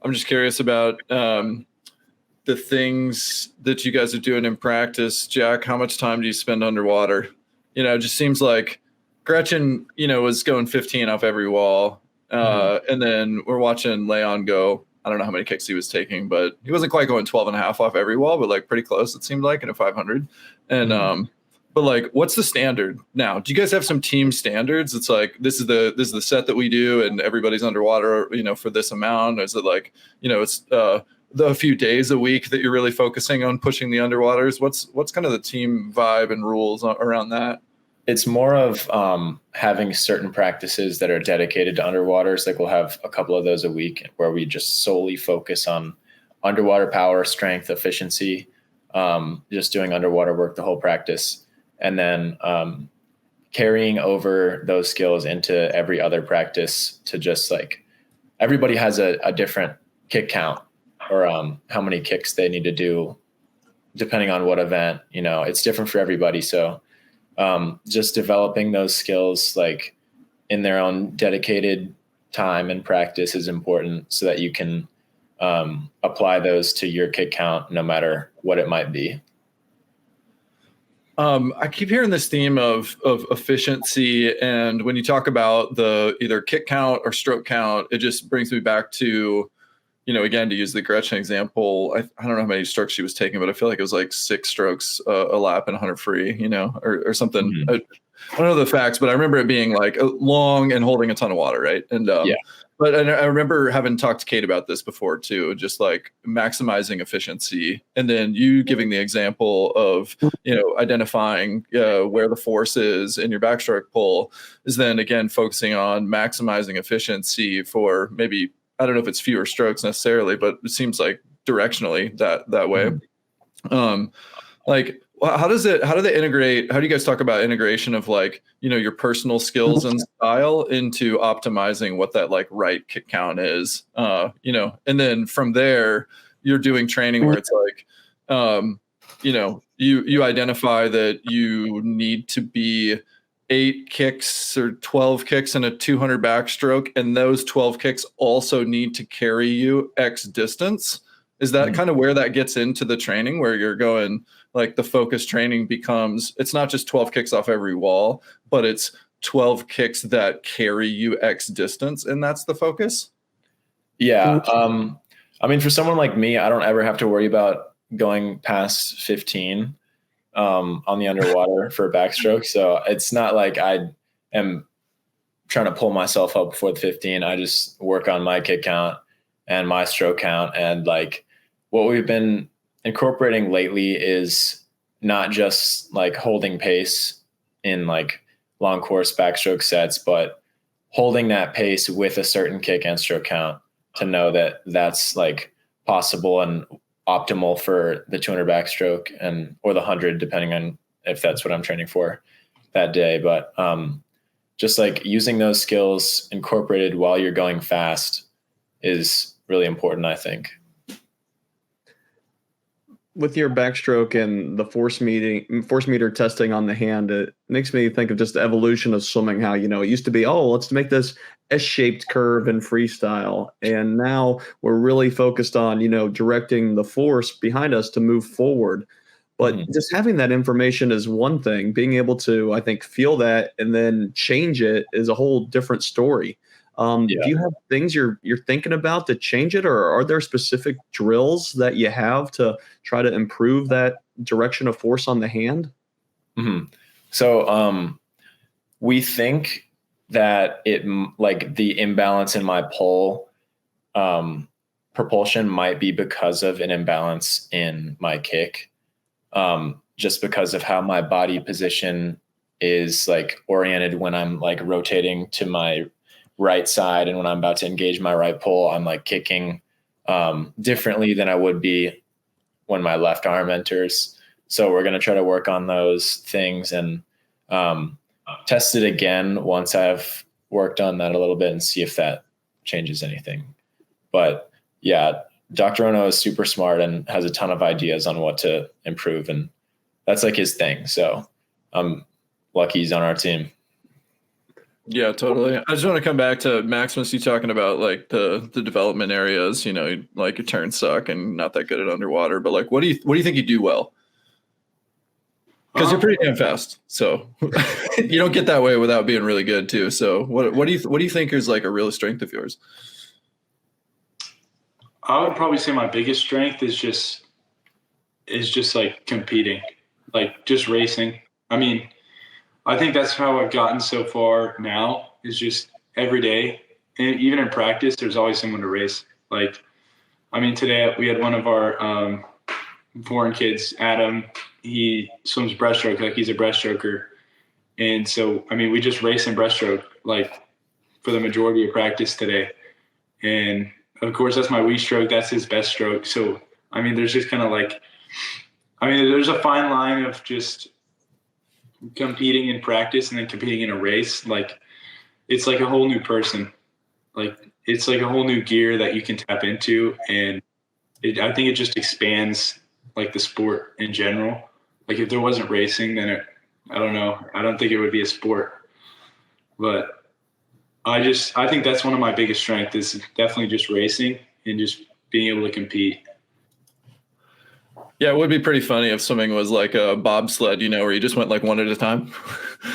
[SPEAKER 2] I'm just curious about the things that you guys are doing in practice. Jack, how much time do you spend underwater? It just seems like Gretchen, was going 15 off every wall. And then we're watching Leon go, I don't know how many kicks he was taking, but he wasn't quite going 12 and a half off every wall, but like pretty close, it seemed like, in a 500. And, but like, what's the standard now? Do you guys have some team standards? It's like, this is the set that we do and everybody's underwater, for this amount. Or is it like, it's the few days a week that you're really focusing on pushing the underwaters? What's kind of the team vibe and rules around that?
[SPEAKER 1] It's more of having certain practices that are dedicated to underwaters. Like we'll have a couple of those a week where we just solely focus on underwater power, strength, efficiency, just doing underwater work the whole practice. And then carrying over those skills into every other practice to just like everybody has a different kick count or how many kicks they need to do depending on what event, it's different for everybody. So just developing those skills like in their own dedicated time and practice is important so that you can apply those to your kick count no matter what it might be.
[SPEAKER 2] I keep hearing this theme of efficiency, and when you talk about the either kick count or stroke count, it just brings me back to, again, to use the Gretchen example, I don't know how many strokes she was taking, but I feel like it was like 6 strokes a lap and 100 free, or something. I don't know the facts, but I remember it being like long and holding a ton of water, right? And But I remember having talked to Kate about this before too, just like maximizing efficiency, and then you giving the example of identifying where the force is in your backstroke pull, is then again focusing on maximizing efficiency for maybe, I don't know if it's fewer strokes necessarily, but it seems like directionally that way. Like, how do they integrate? How do you guys talk about integration of like, your personal skills and style into optimizing what that like right kick count is? And then from there, you're doing training where it's like, you identify that you need to be 8 kicks or 12 kicks in a 200 backstroke, and those 12 kicks also need to carry you X distance. Is that kind of where that gets into the training, where you're going, like the focus training becomes, it's not just 12 kicks off every wall, but it's 12 kicks that carry you X distance, and that's the focus?
[SPEAKER 1] Yeah. I mean, for someone like me, I don't ever have to worry about going past 15 on the underwater for a backstroke. So it's not like I am trying to pull myself up before the 15. I just work on my kick count and my stroke count. And like what we've been incorporating lately is not just like holding pace in like long course backstroke sets, but holding that pace with a certain kick and stroke count to know that that's like possible and optimal for the 200 backstroke or the 100, depending on if that's what I'm training for that day. But just like using those skills incorporated while you're going fast is really important, I think.
[SPEAKER 4] With your backstroke and the force meter testing on the hand, it makes me think of just the evolution of swimming. How, it used to be, let's make this S-shaped curve in freestyle. And now we're really focused on, directing the force behind us to move forward. But just having that information is one thing. Being able to, I think, feel that and then change it is a whole different story. Do you have things you're thinking about to change it, or are there specific drills that you have to try to improve that direction of force on the hand?
[SPEAKER 1] So we think that it, like the imbalance in my pull propulsion might be because of an imbalance in my kick, just because of how my body position is like oriented when I'm like rotating to my right side. And when I'm about to engage my right pull, I'm like kicking differently than I would be when my left arm enters. So we're going to try to work on those things and test it again once I've worked on that a little bit and see if that changes anything. But yeah, Dr. Ono is super smart and has a ton of ideas on what to improve. And that's like his thing. So I'm lucky he's on our team.
[SPEAKER 2] Yeah, totally. I just want to come back to Maximus, you talking about like the development areas, you know, like your turns suck and not that good at underwater, but like, what do you think you do well? Because you're pretty damn fast, so you don't get that way without being really good too. So what do you think is like a real strength of yours?
[SPEAKER 3] I would probably say my biggest strength is just like competing, like just racing. I mean, I think that's how I've gotten so far now, is just every day, and even in practice, there's always someone to race. Like, I mean, today we had one of our foreign kids, Adam. He swims breaststroke, like he's a breaststroker. And so, I mean, we just race in breaststroke, like for the majority of practice today. And of course, that's my weak stroke. That's his best stroke. So, I mean, there's just kind of like, I mean, there's a fine line of just competing in practice and then competing in a race. Like, it's like a whole new person. Like, it's like a whole new gear that you can tap into. And I think it just expands like the sport in general. Like, if there wasn't racing, then I don't know. I don't think it would be a sport. But I think that's one of my biggest strengths, is definitely just racing and just being able to compete.
[SPEAKER 2] Yeah, it would be pretty funny if swimming was like a bobsled, you know, where you just went like one at a time.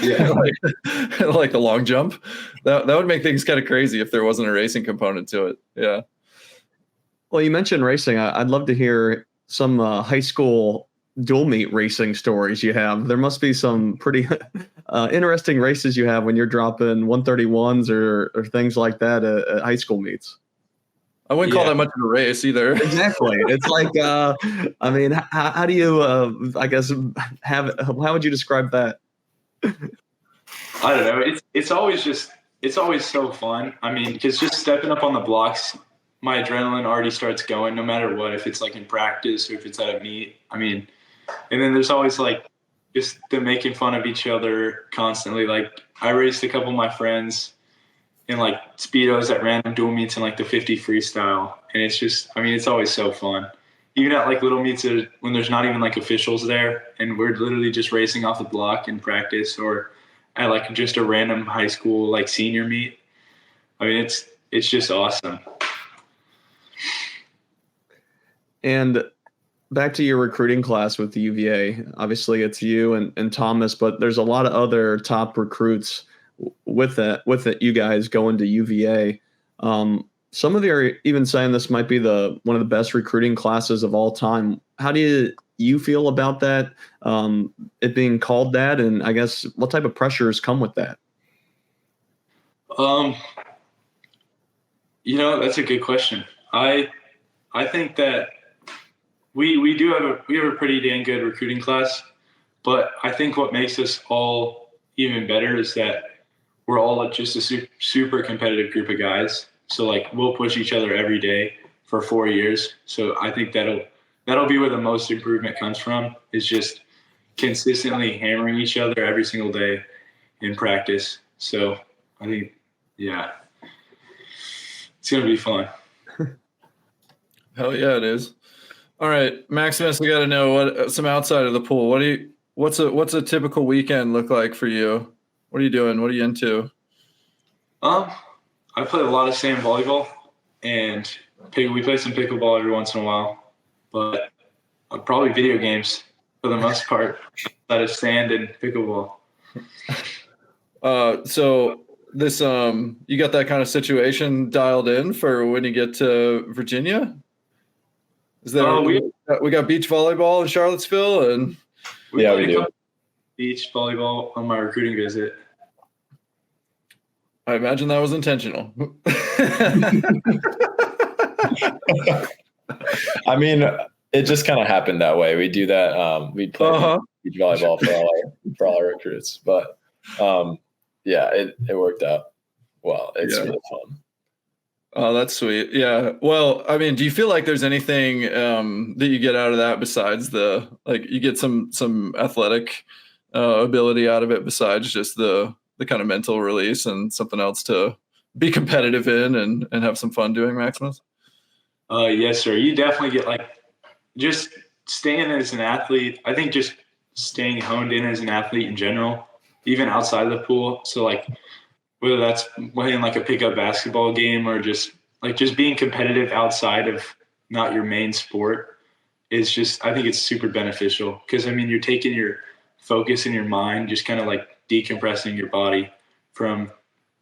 [SPEAKER 3] Yeah.
[SPEAKER 2] like a long jump. That would make things kind of crazy if there wasn't a racing component to it. Yeah.
[SPEAKER 4] Well, you mentioned racing. I'd love to hear some high school dual meet racing stories you have. There must be some pretty interesting races you have when you're dropping 131s or things like that at high school meets.
[SPEAKER 2] I wouldn't call that much of a race either.
[SPEAKER 4] Exactly. It's like, I mean, how do you, I guess, how would you describe that?
[SPEAKER 3] I don't know. It's always so fun. I mean, because just stepping up on the blocks, my adrenaline already starts going no matter what, if it's like in practice or if it's at a meet. I mean, and then there's always like just them making fun of each other constantly. Like, I raced a couple of my friends in like Speedos at random dual meets in like the 50 freestyle. And it's just, I mean, it's always so fun. Even at like little meets when there's not even like officials there and we're literally just racing off the block in practice, or at like just a random high school like senior meet. I mean, it's just awesome.
[SPEAKER 4] And back to your recruiting class with the UVA, obviously it's you and Thomas, but there's a lot of other top recruits with it, you guys going to UVA. Some of you are even saying this might be one of the best recruiting classes of all time. How do you feel about that? It being called that, and I guess what type of pressures come with that?
[SPEAKER 3] You know, that's a good question. I think that we have a pretty dang good recruiting class, but I think what makes us all even better is that we're all just a super competitive group of guys. So like, we'll push each other every day for 4 years. So I think that'll be where the most improvement comes from, is just consistently hammering each other every single day in practice. So I think, yeah, it's going to be fun.
[SPEAKER 2] Hell yeah, it is. All right, Maximus, we got to know what some outside of the pool. What's a typical weekend look like for you? What are you doing? What are you into?
[SPEAKER 3] I play a lot of sand volleyball, and we play some pickleball every once in a while, but probably video games for the most part, outside of sand and pickleball.
[SPEAKER 2] So this you got that kind of situation dialed in for when you get to Virginia? Is that we got beach volleyball in Charlottesville, and
[SPEAKER 3] we do beach volleyball on my recruiting visit.
[SPEAKER 2] I imagine that was intentional.
[SPEAKER 1] I mean, it just kind of happened that way. We do that. We play beach volleyball for all our recruits, but yeah, it worked out well. It's
[SPEAKER 2] Yeah.
[SPEAKER 1] really fun.
[SPEAKER 2] Oh, that's sweet. Yeah. Well, I mean, do you feel like there's anything that you get out of that besides you get some athletic ability out of it besides just the kind of mental release and something else to be competitive in and have some fun doing, Maximus?
[SPEAKER 3] Yes, sir. You definitely get just staying as an athlete. I think just staying honed in as an athlete in general, even outside of the pool. So whether that's playing a pickup basketball game or just being competitive outside of not your main sport is just, I think it's super beneficial because, I mean, you're taking your focus in your mind, just kind of decompressing your body from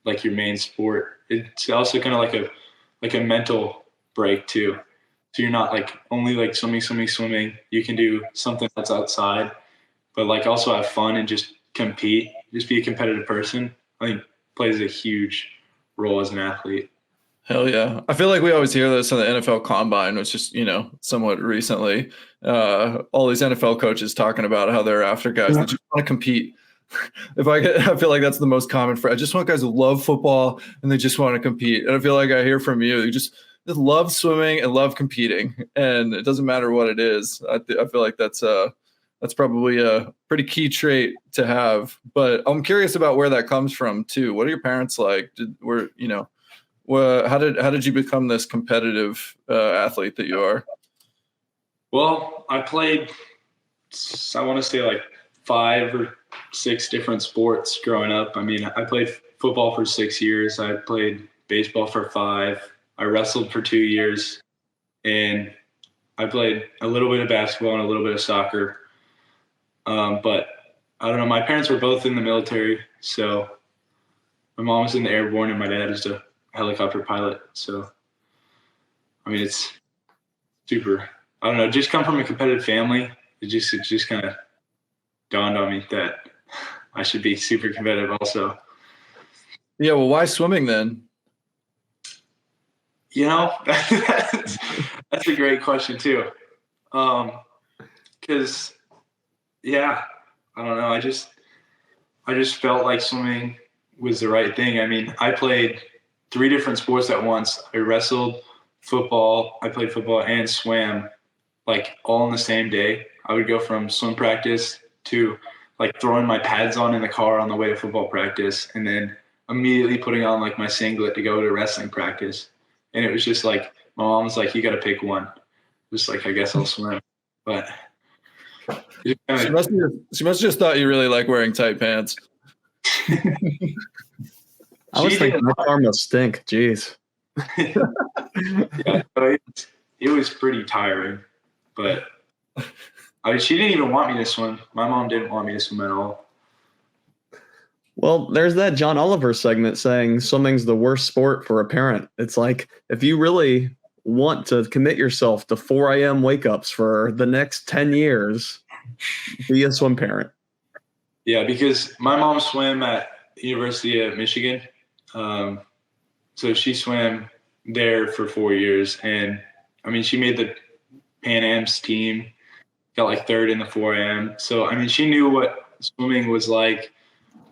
[SPEAKER 3] your main sport. It's also kind of like a mental break too. So you're not only swimming. You can do something that's outside, but also have fun and just compete, just be a competitive person. I think plays a huge role as an athlete.
[SPEAKER 2] Hell yeah. I feel like we always hear this in the NFL Combine, which is, somewhat recently, all these NFL coaches talking about how they're after guys that just want to compete. I feel like that's the most common phrase. I just want guys who love football and they just want to compete. And I feel like I hear from you just love swimming and love competing. And it doesn't matter what it is. I feel like that's probably a pretty key trait to have. But I'm curious about where that comes from too. What are your parents like? How did you become this competitive athlete that you are?
[SPEAKER 3] Well, I played, I want to say 5 or 6 different sports growing up. I mean, I played football for 6 years. I played baseball for 5. I wrestled for 2 years, and I played a little bit of basketball and a little bit of soccer. But I don't know. My parents were both in the military, so my mom was in the airborne and my dad is a helicopter pilot. So, I mean, it's super. I don't know. Just come from a competitive family. It just kind of dawned on me that I should be super competitive also.
[SPEAKER 2] Yeah. Well, why swimming then?
[SPEAKER 3] That's a great question too. Because I don't know. I just felt like swimming was the right thing. I mean, I played 3 different sports at once. I wrestled, I played football and swam all on the same day. I would go from swim practice to throwing my pads on in the car on the way to football practice and then immediately putting on my singlet to go to wrestling practice. And it was just my mom was you got to pick one. Just I guess I'll swim. But
[SPEAKER 2] she must have just thought you really like wearing tight pants.
[SPEAKER 4] I was thinking my car must stink. Jeez.
[SPEAKER 3] Yeah, but it was pretty tiring. But I mean, she didn't even want me to swim. My mom didn't want me to swim at all.
[SPEAKER 4] Well, there's that John Oliver segment saying swimming's the worst sport for a parent. It's if you really want to commit yourself to 4 a.m. wake-ups for the next 10 years, be a swim parent.
[SPEAKER 3] Yeah, because my mom swam at the University of Michigan. So she swam there for 4 years. And, I mean, she made the Pan Am's team, got 3rd in the 4 a.m. So, I mean, she knew what swimming was like,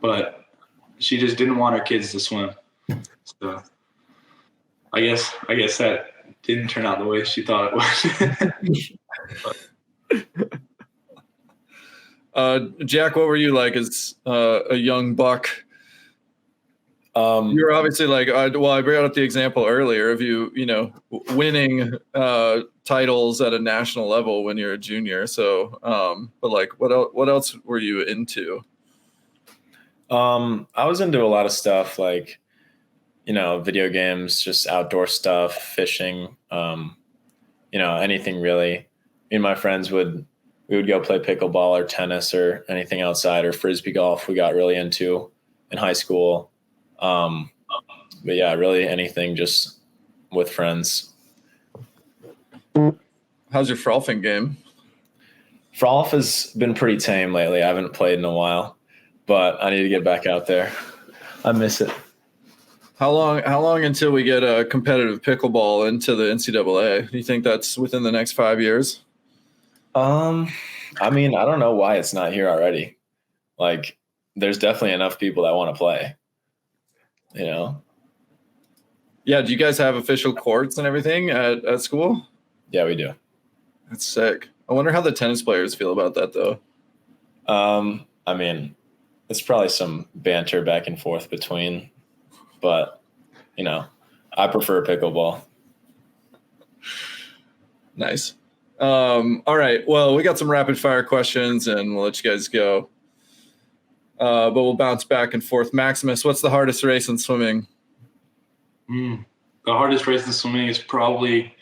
[SPEAKER 3] but she just didn't want her kids to swim. So I guess that didn't turn out the way she thought it
[SPEAKER 2] was. Jack, what were you like as a young buck? You were obviously I brought up the example earlier of you winning titles at a national level when you're a junior. So, but what else were you into?
[SPEAKER 1] I was into a lot of stuff video games, just outdoor stuff, fishing, anything really. Me and my friends we would go play pickleball or tennis or anything outside or frisbee golf we got really into in high school. But yeah, really anything just with friends.
[SPEAKER 2] How's your frolfing game?
[SPEAKER 1] Frolf has been pretty tame lately. I haven't played in a while, but I need to get back out there. I miss it.
[SPEAKER 2] How long until we get a competitive pickleball into the NCAA? Do you think that's within the next 5 years?
[SPEAKER 1] I mean, I don't know why it's not here already. There's definitely enough people that want to play,
[SPEAKER 2] Yeah. Do you guys have official courts and everything at school?
[SPEAKER 1] Yeah, we do.
[SPEAKER 2] That's sick. I wonder how the tennis players feel about that, though.
[SPEAKER 1] I mean, it's probably some banter back and forth between, but I prefer pickleball.
[SPEAKER 2] Nice. All right. Well, we got some rapid fire questions, and we'll let you guys go. But we'll bounce back and forth. Maximus, what's the hardest race in swimming?
[SPEAKER 3] The hardest race in swimming is probably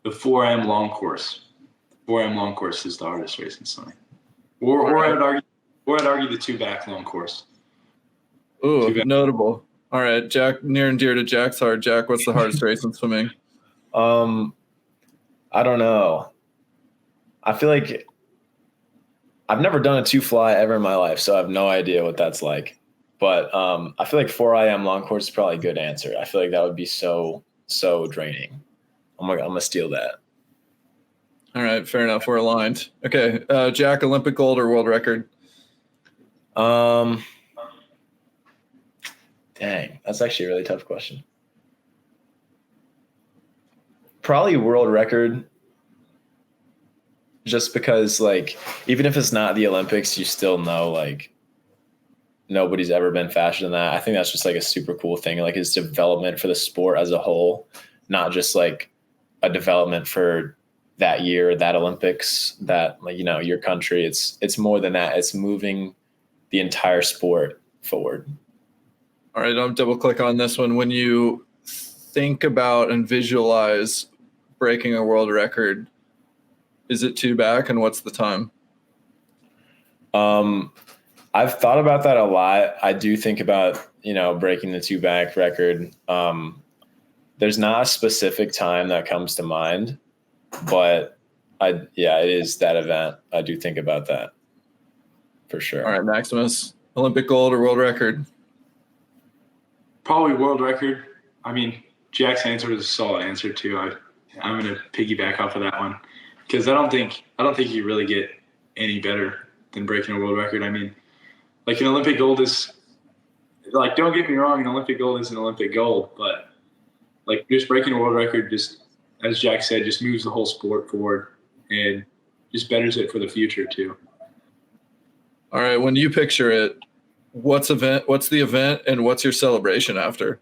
[SPEAKER 3] the 4 a.m. long course. 4 a.m. long course is the hardest race in swimming. Or I'd argue the 2-back long course.
[SPEAKER 2] Ooh, notable. All right, Jack, near and dear to Jack's heart. Jack, what's the hardest race in swimming?
[SPEAKER 1] I don't know. I feel like I've never done a 2-fly ever in my life, so I have no idea what that's like. But I feel like 4 a.m. long course is probably a good answer. I feel like that would be so draining. I'm gonna steal that.
[SPEAKER 2] All right, fair enough. We're aligned. Okay, Jack, Olympic gold or world record?
[SPEAKER 1] Dang, that's actually a really tough question. Probably world record, just because, like, even if it's not the Olympics, you still know, like, nobody's ever been faster than that. I think that's just, like, a super cool thing. Like, it's development for the sport as a whole, not just, like, a development for that year, that Olympics, that, like, your country. It's more than that. It's moving the entire sport forward.
[SPEAKER 2] All right, I'll double click on this one. When you think about and visualize breaking a world record, is it 2-back, and what's the time?
[SPEAKER 1] I've thought about that a lot. I do think about, breaking the 2-back record. There's not a specific time that comes to mind, but it is that event. I do think about that for sure.
[SPEAKER 2] All right, Maximus, Olympic gold or world record?
[SPEAKER 3] Probably world record. I mean, Jack's answer is a solid answer too. I'm going to piggyback off of that one because I don't think you really get any better than breaking a world record. I mean, like, an Olympic gold is, like, don't get me wrong, an Olympic gold is an Olympic gold, but, like, just breaking a world record, just as Jack said, just moves the whole sport forward and just betters it for the future too.
[SPEAKER 2] All right, when you picture it, what's the event, and what's your celebration after?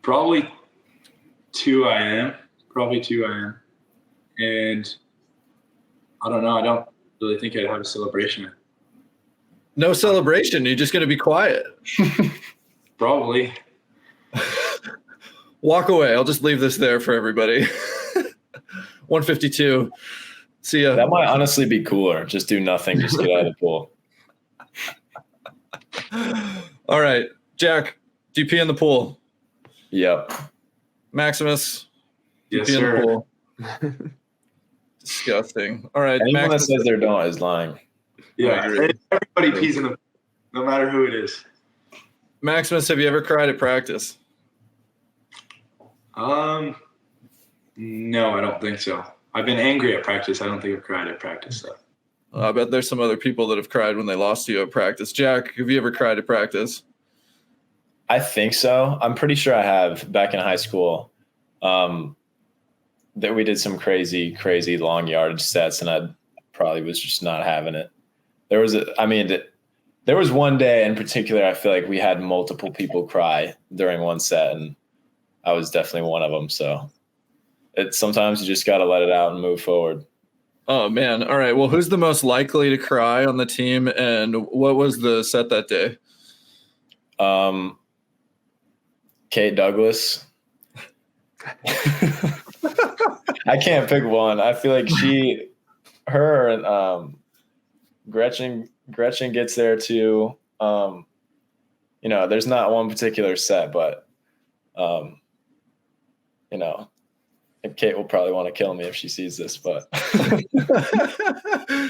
[SPEAKER 3] Probably 2 a.m. And I don't know. I don't really think I'd have a celebration.
[SPEAKER 2] No celebration. You're just going to be quiet.
[SPEAKER 3] Probably.
[SPEAKER 2] Walk away. I'll just leave this there for everybody. 152. See ya.
[SPEAKER 1] That might honestly be cooler. Just do nothing. Just get out of the pool.
[SPEAKER 2] All right. Jack, do you pee in the pool?
[SPEAKER 1] Yep.
[SPEAKER 2] Maximus,
[SPEAKER 3] Yes,
[SPEAKER 2] pee
[SPEAKER 3] sir.
[SPEAKER 2] in the pool? Disgusting. All right.
[SPEAKER 1] Anyone
[SPEAKER 2] Maximus,
[SPEAKER 1] that says they don't is lying.
[SPEAKER 3] Yeah. Everybody pees in the, no matter who it is.
[SPEAKER 2] Maximus, have you ever cried at practice?
[SPEAKER 3] No, I don't think so. I've been angry at practice. I don't think I've cried at practice though.
[SPEAKER 2] I bet there's some other people that have cried when they lost to you at practice. Jack, have you ever cried at practice?
[SPEAKER 1] I think so. I'm pretty sure I have back in high school. That we did some crazy long yardage sets, and I probably was just not having it. There was one day in particular, I feel like we had multiple people cry during one set, and I was definitely one of them. So sometimes you just got to let it out and move forward.
[SPEAKER 2] Oh, man. All right. Well, who's the most likely to cry on the team, and what was the set that day?
[SPEAKER 1] Kate Douglas. I can't pick one. I feel like her and Gretchen gets there too. There's not one particular set, but Kate will probably want to kill me if she sees this, but
[SPEAKER 2] this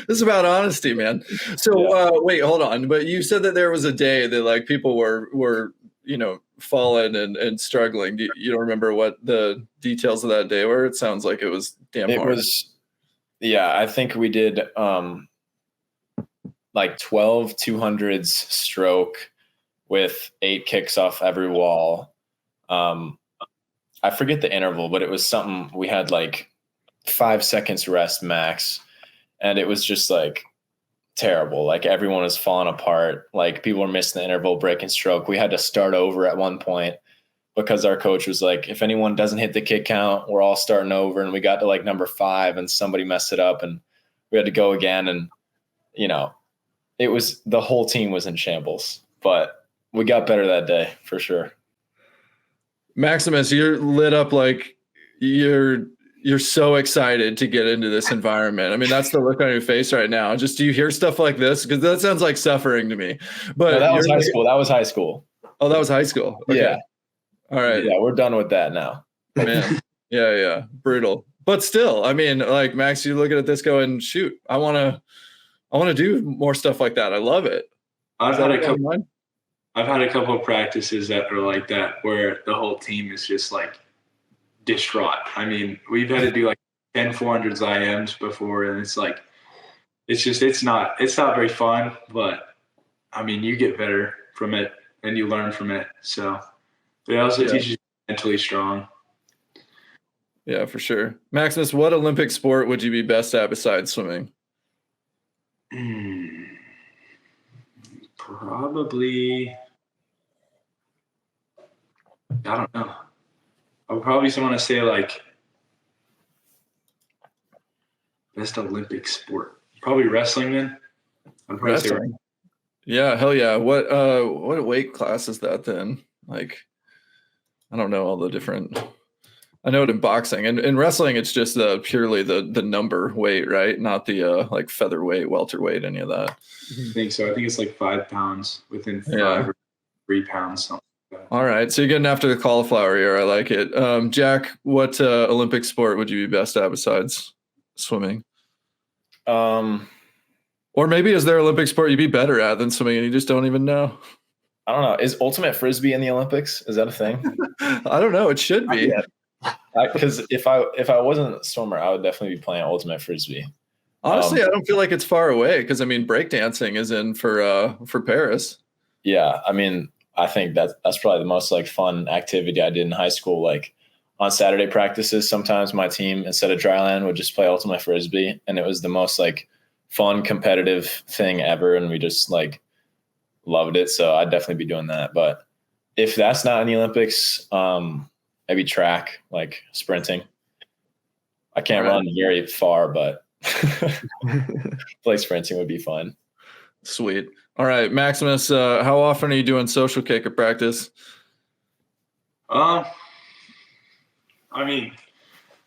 [SPEAKER 2] is about honesty, man. So
[SPEAKER 1] yeah.
[SPEAKER 2] Wait, hold on. But you said that there was a day that, like, people were falling and struggling. You don't remember what the details of that day were? It sounds like it was damn hard.
[SPEAKER 1] I think we did like 12 200s stroke with 8 kicks off every wall. I forget the interval, but it was something, we had like 5 seconds rest max. And it was just like terrible. Like everyone was falling apart. Like people were missing the interval, breaking stroke. We had to start over at one point because our coach was like, if anyone doesn't hit the kick count, we're all starting over. And we got to like number 5 and somebody messed it up and we had to go again. And, you know, it was, the whole team was in shambles, but we got better that day for sure.
[SPEAKER 2] Maximus, you're lit up like you're so excited to get into this environment. I mean, that's the look on your face right now. Just, do you hear stuff like this? Because that sounds like suffering to me. But
[SPEAKER 1] no, that was high school. That was high school.
[SPEAKER 2] Oh, that was high school. Okay.
[SPEAKER 1] Yeah.
[SPEAKER 2] All right.
[SPEAKER 1] Yeah, we're done with that now.
[SPEAKER 2] Man. Yeah. Brutal. But still, I mean, like, Max, you looking at this going, shoot, I want to do more stuff like that. I love it.
[SPEAKER 3] I've had a couple of practices that are like that where the whole team is just like distraught. I mean, we've had to do like 10 400s IMs before, and it's like, it's not very fun, but I mean, you get better from it and you learn from it. So it also teaches you mentally strong.
[SPEAKER 2] Yeah, for sure. Maximus, what Olympic sport would you be best at besides swimming?
[SPEAKER 3] Probably, I don't know. I would probably want to say like best Olympic sport. Probably wrestling then. I'd probably say
[SPEAKER 2] Wrestling. Yeah, hell yeah. What weight class is that then? Like, I don't know all the different. I know it in boxing and in wrestling. It's just purely the number weight, right? Not the like featherweight, welterweight, any of that.
[SPEAKER 3] I think so. I think it's like 5 pounds within 5 or 3 pounds. Something like that.
[SPEAKER 2] All right, so you're getting after the cauliflower here. I like it. Jack, what Olympic sport would you be best at besides swimming? Or maybe is there Olympic sport you'd be better at than swimming and you just don't even know?
[SPEAKER 1] I don't know. Is ultimate frisbee in the Olympics? Is that a thing?
[SPEAKER 2] I don't know. It should be.
[SPEAKER 1] Because if I wasn't a swimmer, I would definitely be playing ultimate frisbee.
[SPEAKER 2] Honestly, I don't feel like it's far away because I mean, breakdancing is in for Paris.
[SPEAKER 1] Yeah, I mean, I think that's probably the most like fun activity I did in high school. Like on Saturday practices, sometimes my team instead of dryland would just play ultimate frisbee, and it was the most like fun competitive thing ever, and we just like loved it. So I'd definitely be doing that. But if that's not in the Olympics, maybe track, like sprinting. I can't run very far, but like sprinting would be fun.
[SPEAKER 2] Sweet. All right, Maximus, how often are you doing social kick at practice?
[SPEAKER 3] I mean,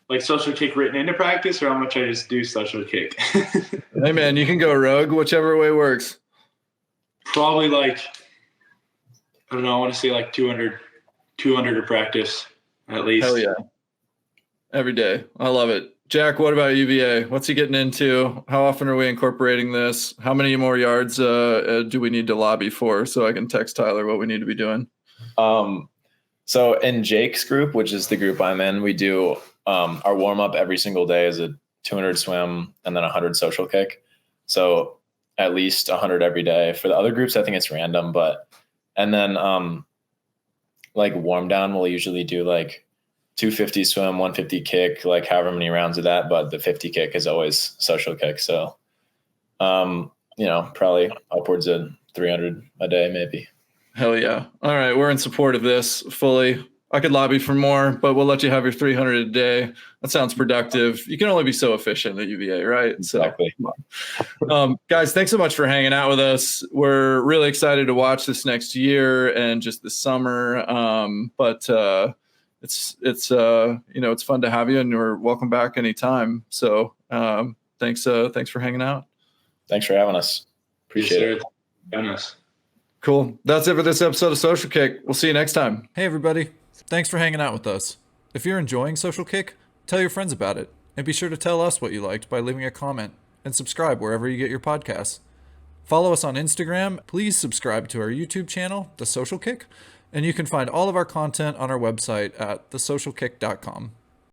[SPEAKER 3] like social kick written into practice, or how much I just do social kick?
[SPEAKER 2] Hey, man, you can go rogue, whichever way works.
[SPEAKER 3] Probably like, I don't know, I want to say like 200 to practice at least.
[SPEAKER 2] Hell yeah. Every day. I love it. Jack, what about UVA? What's he getting into? How often are we incorporating this? How many more yards do we need to lobby for so I can text Tyler what we need to be doing?
[SPEAKER 1] So in Jake's group, which is the group I'm in, we do our warm-up every single day is a 200 swim and then 100 social kick. So at least 100 every day. For the other groups, I think it's random, and then like warm down, we'll usually do like 250 swim, 150 kick, like however many rounds of that. But the 50 kick is always social kick. So, probably upwards of 300 a day, maybe.
[SPEAKER 2] Hell yeah. All right. We're in support of this fully. I could lobby for more, but we'll let you have your 300 a day. That sounds productive. You can only be so efficient at UVA, right?
[SPEAKER 1] Exactly.
[SPEAKER 2] So, guys, thanks so much for hanging out with us. We're really excited to watch this next year and just this summer. It's fun to have you, and you're welcome back anytime. So thanks for hanging out.
[SPEAKER 1] Thanks for having us. Appreciate it.
[SPEAKER 3] Having us.
[SPEAKER 2] Cool. That's it for this episode of Social Kick. We'll see you next time. Hey, everybody. Thanks for hanging out with us. If you're enjoying Social Kick, tell your friends about it. And be sure to tell us what you liked by leaving a comment. And subscribe wherever you get your podcasts. Follow us on Instagram. Please subscribe to our YouTube channel, The Social Kick. And you can find all of our content on our website at thesocialkick.com.